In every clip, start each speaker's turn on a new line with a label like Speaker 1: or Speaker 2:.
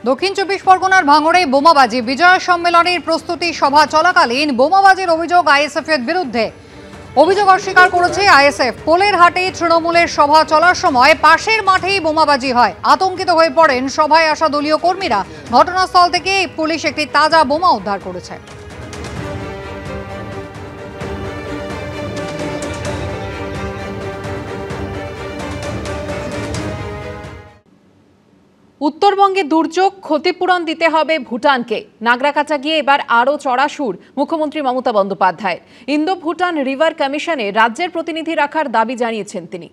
Speaker 1: দক্ষিণ চব্বিশ পরগনার ভাঙড়ে বোমাবাজি বিজয় সম্মেলনের প্রস্তুতি সভা চলাকালীন বোমাবাজির অভিযোগ আইএসএফ এর বিরুদ্ধে। অভিযোগ অস্বীকার করেছে আইএসএফ। পোলের হাটে তৃণমূলের সভা চলার সময় পাশের মাঠেই বোমাবাজি হয়। আতঙ্কিত হয়ে পড়েন সভায় আসা দলীয় কর্মীরা। ঘটনাস্থল থেকে পুলিশ একটি তাজা বোমা উদ্ধার করেছে।
Speaker 2: উত্তরবঙ্গে দুর্যোগ ক্ষতিপূরণ দিতে হবে ভুটানকে। নাগরাকাটা গিয়ে এবার আরও চড়া সুর মুখ্যমন্ত্রী মমতা বন্দ্যোপাধ্যায়। ইন্দো ভুটান রিভার কমিশনে রাজ্যের প্রতিনিধি রাখার দাবি জানিয়েছেন তিনি।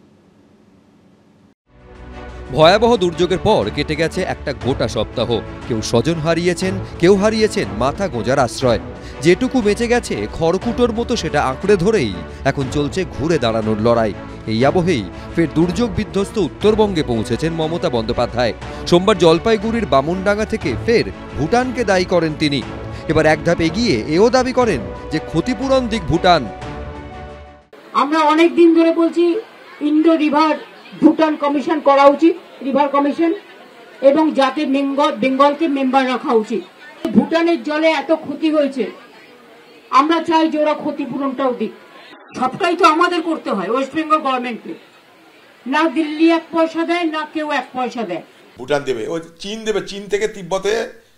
Speaker 3: ভয়াবহ দুর্যোগের পর কেটে গেছে একটা গোটা সপ্তাহ। কেউ স্বজন হারিয়েছেন, কেউ হারিয়েছেন মাথা গোঁজার আশ্রয়। যেটুকু বেঁচে গেছে খড়কুটোর মতো সেটা আঁকড়ে ধরেই এখন চলছে ঘুরে দাঁড়ানোর লড়াই। এই আবহেই ফের দুর্যোগ বিধ্বস্ত উত্তরবঙ্গে পৌঁছেছেন মমতা বন্দ্যোপাধ্যায়। সোমবার জলপাইগুড়ির বামুনডাঙ্গা থেকে ফের ভুটানকে দায়ী করেন তিনি। এবার এক ধাপ এগিয়ে এও দাবি করেন যে ক্ষতিপূরণ দিক ভুটান।
Speaker 4: আমরা অনেক দিন ধরে বলছি ইন্ডো রিভার ভুটান কমিশন করা উচিত, রিভার কমিশন, এবং যাতে বেঙ্গলকে মেম্বার রাখা উচিত। ভুটানের জলে এত ক্ষতি হয়েছে, আমরা চাই যে ওরা ক্ষতিপূরণটাও দিক। সবটাই তো আমাদের করতে হয়, ওয়েস্ট বেঙ্গল গভর্নমেন্টকে। না দিল্লি এক পয়সা দেয়, না কেউ এক পয়সা দেয়।
Speaker 5: ভুটান দেবে, ওই চীন দেবে। চীন থেকে তিব্বতে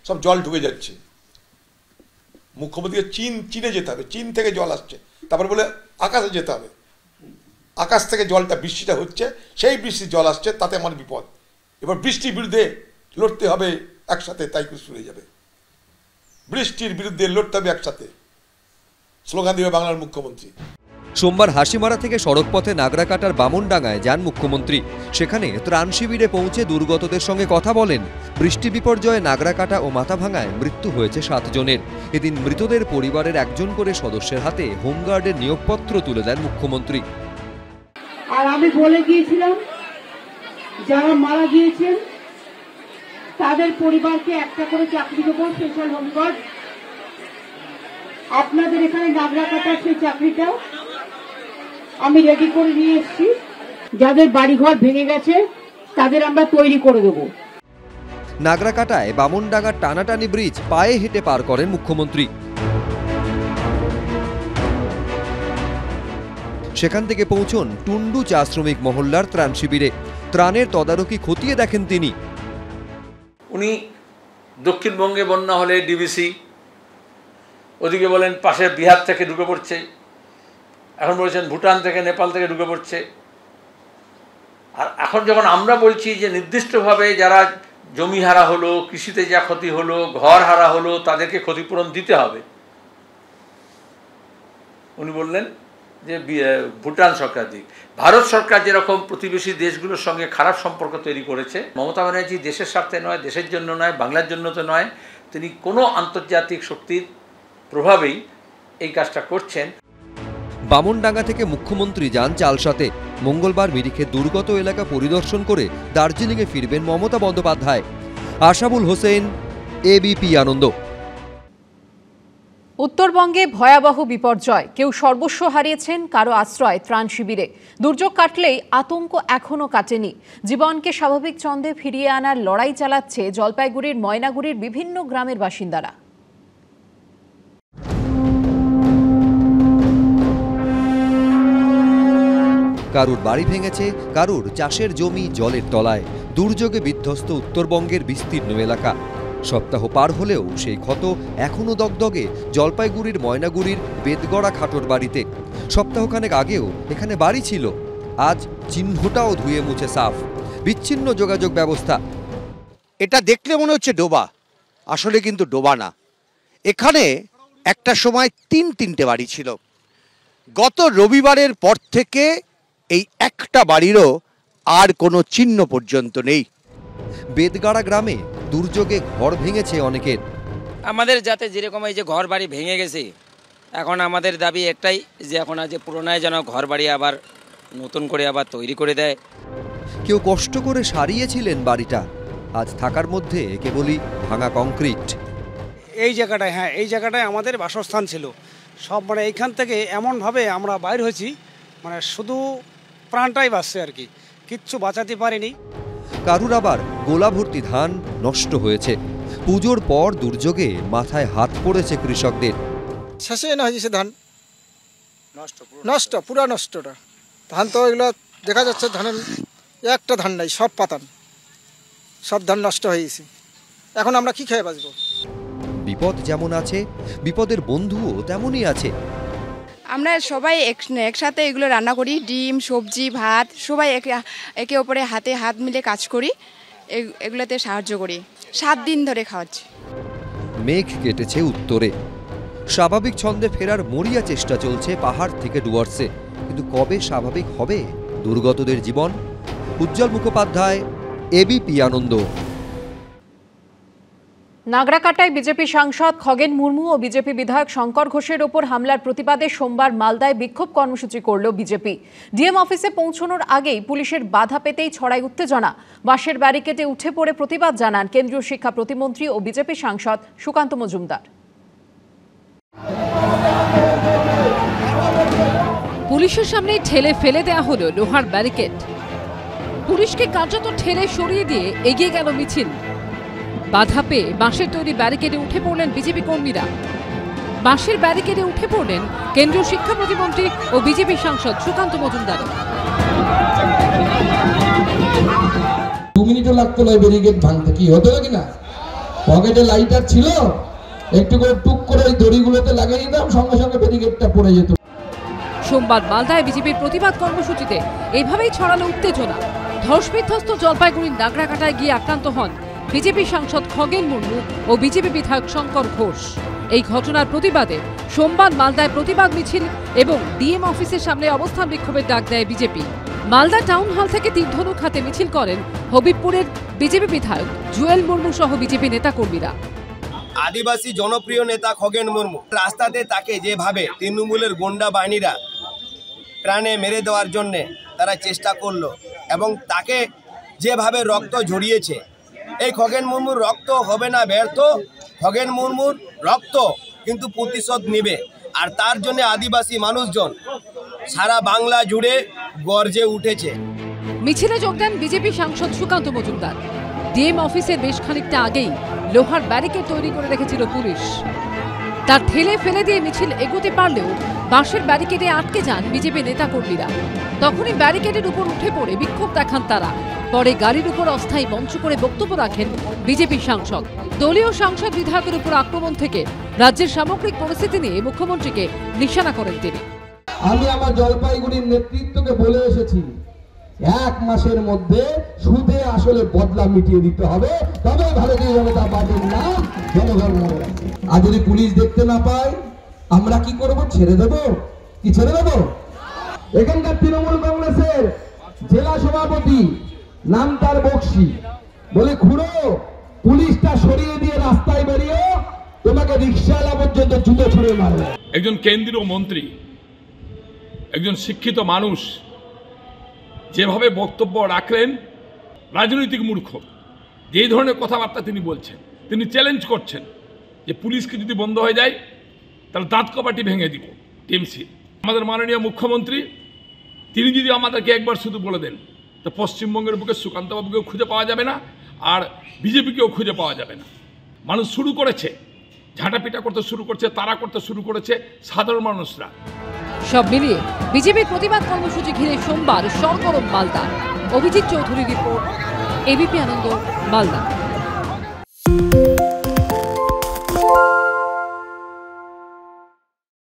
Speaker 5: সব জল ঢুকে যাচ্ছে। মুখ্যমন্ত্রীকে চীনে যেতে হবে, চীন থেকে জল আসছে। তারপর বলে আকাশে যেতে হবে, আকাশ থেকে জলটা বৃষ্টিটা হচ্ছে, সেই বৃষ্টির জল আসছে, তাতে আমার বিপদ। এবার বৃষ্টির বিরুদ্ধে লড়তে হবে একসাথে, তাই কিছু শুনে যাবে। বৃষ্টির বিরুদ্ধে লড়তে হবে একসাথে, স্লোগান দেবে বাংলার মুখ্যমন্ত্রী।
Speaker 3: সোমবার হাসিমারা থেকে সড়কপথে নাগরাকাটার বামুনডাঙ্গায় যান মুখ্যমন্ত্রী। সেখানে ত্রাণ শিবিরে পৌঁছে দুর্গতদের সঙ্গে কথা বলেন। বৃষ্টি বিপর্যয়ে নাগরাকাটা ও মাথাভাঙায় মৃত্যু হয়েছে 7 জনের। এদিন মৃতদের পরিবারের একজন করে সদস্যের হাতে হোমগার্ডের নিয়োগপত্র তুলে দেন মুখ্যমন্ত্রী।
Speaker 4: আর আমি বলে গিয়েছিলাম যারা মারা গিয়েছেন তাদের পরিবারকে একটা করে চাকরি দেবো, স্পেশাল হোমগার্ড। আপনাদের এখানে নাগরাকাটার সেই চাকরিটাও আমি রেডি করে নিয়ে এসেছি। যাদের বাড়িঘর ভেঙে গেছে তাদের আমরা তৈরি করে দেবো।
Speaker 3: নাগরাকাটায় বামুনডাঙ্গার টানাটানি ব্রিজ পায়ে হেঁটে পার করেন মুখ্যমন্ত্রী। সেখান থেকে পৌঁছন টুন্ডু চা শ্রমিক মহল্লার ত্রাণ শিবিরে। ত্রাণের তদারকি খতিয়ে দেখেন তিনি।
Speaker 6: উনি দক্ষিণবঙ্গে বন্যা হলে ডিবিসি, ওদিকে বলেন পাশে বিহার থেকে ঢুকে পড়ছে, এখন বলছেন ভুটান থেকে, নেপাল থেকে ঢুকে পড়ছে। আর এখন যখন আমরা বলছি যে নির্দিষ্টভাবে যারা জমি হারা হলো, কৃষিতে যা ক্ষতি হলো, ঘর হারা হলো, তাদেরকে ক্ষতিপূরণ দিতে হবে, উনি বললেন যে ভুটান সরকার দিক। ভারত সরকার যেরকম প্রতিবেশী দেশগুলোর সঙ্গে খারাপ সম্পর্ক তৈরি করেছে, মমতা ব্যানার্জি দেশের স্বার্থে নয়, দেশের জন্য নয়, বাংলার জন্য তো নয়, তিনি কোনো আন্তর্জাতিক শক্তির প্রভাবেই এই কাজটা করছেন।
Speaker 3: বামুনডাঙ্গা থেকে মুখ্যমন্ত্রী যান চালসাতে। মঙ্গলবার মিরিখে দুর্গত এলাকা পরিদর্শন করে দার্জিলিংয়ে ফিরবেন মমতা বন্দ্যোপাধ্যায়। আশাবুল হোসেন, এবিপি আনন্দ।
Speaker 2: উত্তরবঙ্গে ভয়াবহ বিপর্যয়, কেউ সর্বস্ব হারিয়েছেন, কারো আশ্রয় ত্রাণ শিবিরে। দুর্যোগ কাটলেই আতঙ্ক এখনো কাটেনি। জীবনকে স্বাভাবিক ছন্দে ফিরিয়ে আনার লড়াই চালাচ্ছে জলপাইগুড়ির ময়নাগুড়ির বিভিন্ন গ্রামের বাসিন্দারা।
Speaker 3: কারুর বাড়ি ভেঙেছে, কারুর চাষের জমি জলের তলায়। দুর্যোগে বিধ্বস্ত উত্তরবঙ্গের বিস্তীর্ণ এলাকা। সপ্তাহ পার হলেও সেই ক্ষত এখনও দগদগে জলপাইগুড়ির ময়নাগুড়ির বেদগড়া খাটোর বাড়িতে। সপ্তাহখানেক আগেও এখানে বাড়ি ছিল, আজ চিহ্নটাও ধুয়ে মুছে সাফ। বিচ্ছিন্ন যোগাযোগ ব্যবস্থা।
Speaker 7: এটা দেখলে মনে হচ্ছে ডোবা, আসলে কিন্তু ডোবা না। এখানে একটা সময় তিনটে বাড়ি ছিল। গত রবিবারের পর থেকে এই একটা বাড়িরও আর কোনো চিহ্ন পর্যন্ত নেই।
Speaker 3: বেদগাড়া গ্রামে দুর্যোগে ঘর ভেঙেছে অনেকের।
Speaker 8: আমাদের যাতে যেরকম এই যে ঘর বাড়ি ভেঙে গেছে, এখন আমাদের দাবি একটাই যে এখন আজ পুরোনায় যেন ঘর বাড়ি আবার নতুন করে আবার তৈরি করে দেয়।
Speaker 3: কেউ কষ্ট করে সারিয়েছিলেন বাড়িটা, আজ থাকার মধ্যে কেবলই ভাঙা কংক্রিট।
Speaker 9: এই জায়গাটায়, হ্যাঁ এই জায়গাটায় আমাদের বাসস্থান ছিল সব। মানে এইখান থেকে এমনভাবে আমরা বাইর হয়েছি, মানে শুধু প্রাণটাই বাঁচছে আর কি, কিচ্ছু বাঁচাতে পারিনি।
Speaker 3: কারুর আবার গোলা ভর্তি ধান নষ্ট হয়েছে। পুজোর পর দুর্যোগে মাথায় হাত পড়েছে কৃষকদের।
Speaker 10: শেষে না হয়েছে ধান নষ্ট পুরা নষ্টটা। ধান তো এগুলো দেখা যাচ্ছে ধানের একটা ধান নাই, সব পাতান, সব ধান নষ্ট হয়ে গেছে। এখন আমরা কি খেয়ে বাঁচবো?
Speaker 3: বিপদ যেমন আছে, বিপদের বন্ধুও তেমনই আছে।
Speaker 11: আমরা সবাই একসাথে এগুলো রান্না করি, ডিম, সবজি, ভাত, সবাই একে অপরে হাতে হাত মিলে কাজ করি, এগুলোতে সাহায্য করি। 7 দিন ধরে খাওয়াচ্ছি।
Speaker 3: মেঘ কেটেছে উত্তরে, স্বাভাবিক ছন্দে ফেরার মরিয়া চেষ্টা চলছে পাহাড় থেকে ডুয়ার্সে। কিন্তু কবে স্বাভাবিক হবে দুর্গতদের জীবন? উজ্জ্বল মুখোপাধ্যায়, এবিপি আনন্দ।
Speaker 2: নাগরাকাটায় বিজেপি সাংসদ খগেন মুর্মু ও বিজেপি বিধায়ক শঙ্কর ঘোষের ওপর হামলার প্রতিবাদে সোমবার মালদায় বিক্ষোভ কর্মসূচি করল বিজেপি। ডিএম অফিসে পৌঁছানোর আগেই পুলিশের বাধা পেতেই ছড়ায় উত্তেজনা। বাঁশের ব্যারিকেডে উঠে পড়ে প্রতিবাদ জানান কেন্দ্রীয় শিক্ষা প্রতিমন্ত্রী ও বিজেপি সাংসদ সুকান্ত মজুমদার।
Speaker 12: পুলিশের সামনে ঠেলে ফেলে দেওয়া হলো লোহার ব্যারিকেড। পুলিশকে কার্যত ঠেলে সরিয়ে দিয়ে এগিয়ে গেল মিছিল। বাধা পেয়ে বাঁশের তৈরি ব্যারিকেডে উঠে পড়লেন বিজেপি কর্মীরা। বাঁশের ব্যারিকেডে উঠে পড়লেন কেন্দ্রীয় শিক্ষা প্রতিমন্ত্রী ও বিজেপি সাংসদ সুকান্ত মজুমদার।
Speaker 13: 2 মিনিটও লাগতো না ব্যারিকেড ভাঙতে, কি হতো নাকি না? পকেটে লাইটার ছিল, একটু করে টুক করে ওই দড়িগুলোতে লাগিয়ে দিতাম, সঙ্গে সঙ্গে ব্যারিকেডটা পড়ে যেত।
Speaker 12: সোমবার মালদায় বিজেপির প্রতিবাদ কর্মসূচিতে এইভাবেই ছড়ালো উত্তেজনা। ধস-বিধ্বস্ত জলপাইগুড়ির নাগরাকাটায় গিয়ে আক্রান্ত হন বিজেপি সাংসদ খগেন মুর্মু ও বিজেপি বিধায়ক শঙ্কর ঘোষ। এই ঘটনার প্রতিবাদে সোমবার মালদায় প্রতিবাদ মিছিল এবং ডিএম অফিসের সামনে অবস্থান বিক্ষোভের ডাক দেয় বিজেপি। মালদা টাউন হল থেকে তীরধনুক হাতে মিছিল করেন হবিবপুরের বিজেপি বিধায়ক জুয়েল মুর্মু সহ বিজেপি নেতাকর্মীরা।
Speaker 14: আদিবাসী জনপ্রিয় নেতা খগেন মুর্মু রাস্তাতে তাকে যেভাবে তৃণমূলের গুন্ডা বাহিনীরা প্রাণে মেরে দেওয়ার জন্যে তারা চেষ্টা করলো এবং তাকে যেভাবে রক্ত ঝরিয়েছে, এই খগেন মুর্মুর রক্ত হবে না ব্যর্থ। খগেন মুর্মুর রক্ত কিন্তু প্রতিশোধ নেবে, আর তার জন্য আদিবাসী মানুষজন সারা বাংলা জুড়ে গর্জে উঠেছে।
Speaker 12: মিছিলে যোগ দেন বিজেপি সাংসদ সুকান্ত মজুমদার। ডিএম অফিসের বেশ খানিকটা আগেই লোহার ব্যারিকেড তৈরি করে রেখেছিল পুলিশ। তার ঠেলে ফেলে দিয়ে মিছিল এগোতে পারলেও বাঁশের ব্যারিকেডে আটকে যান বিজেপি নেতাকর্মীরা। তখনই ব্যারিকেডের উপর উঠে পড়ে বিক্ষোভ দেখান তারা। পরে গাড়ির উপর অস্থায়ী মঞ্চ করে বক্তব্য রাখেন বিজেপি সাংসদ। দলীয় সাংসদ বিধায়কের উপর আক্রমণ থেকে রাজ্যের সামগ্রিক পরিস্থিতি নিয়ে মুখ্যমন্ত্রীকে নিশানা করেন তিনি।
Speaker 13: আমি আমার জলপাইগুড়ির নেতৃত্বকে বলে এসেছি, 1 মাসের মধ্যে সুদে আসলে বদলা মিটিয়ে দিতে হবে, তবে ভারতীয় জনতা পার্টির নাম জনগণ মনে রাখবে। আর যদি পুলিশ দেখতে না পায় আমরা কি করব? ছেড়ে দেব? কি ছেড়ে দেব? এখানকার তৃণমূল কংগ্রেসের জেলা সভাপতি নাম তার বক্সি বলে, খুঁড়ো পুলিশটা সরিয়ে দিয়ে রাস্তায় বেরিয়ে তোমাকে রিক্সাওয়ালা পর্যন্ত জুতো ছুঁড়ে মারবে।
Speaker 15: একজন কেন্দ্রীয় মন্ত্রী, একজন শিক্ষিত মানুষ যেভাবে বক্তব্য রাখলেন, রাজনৈতিক মূর্খ, যে ধরনের কথাবার্তা তিনি বলছেন, তিনি চ্যালেঞ্জ করছেন যে পুলিশকে যদি বন্ধ হয়ে যায় তাহলে দাঁত কপাটি ভেঙে দিব টিএমসি। আমাদের মাননীয় মুখ্যমন্ত্রী তিনি যদি আমাদেরকে একবার শুধু বলে দেন তো পশ্চিমবঙ্গের বুকে সুকান্তবাবুকেও খুঁজে পাওয়া যাবে না, আর বিজেপিকেও খুঁজে পাওয়া যাবে না। মানুষ শুরু করেছে, ঝাঁটাপিটা করতে শুরু করছে, তারা করতে শুরু করেছে সাধারণ মানুষরা।
Speaker 12: সব মিলিয়ে বিজেপির প্রতিবাদ কর্মসূচি ঘিরে সোমবার সরগরম মালদা। অভিজিৎ চৌধুরী রিপোর্ট, এবিপি আনন্দ, মালদা।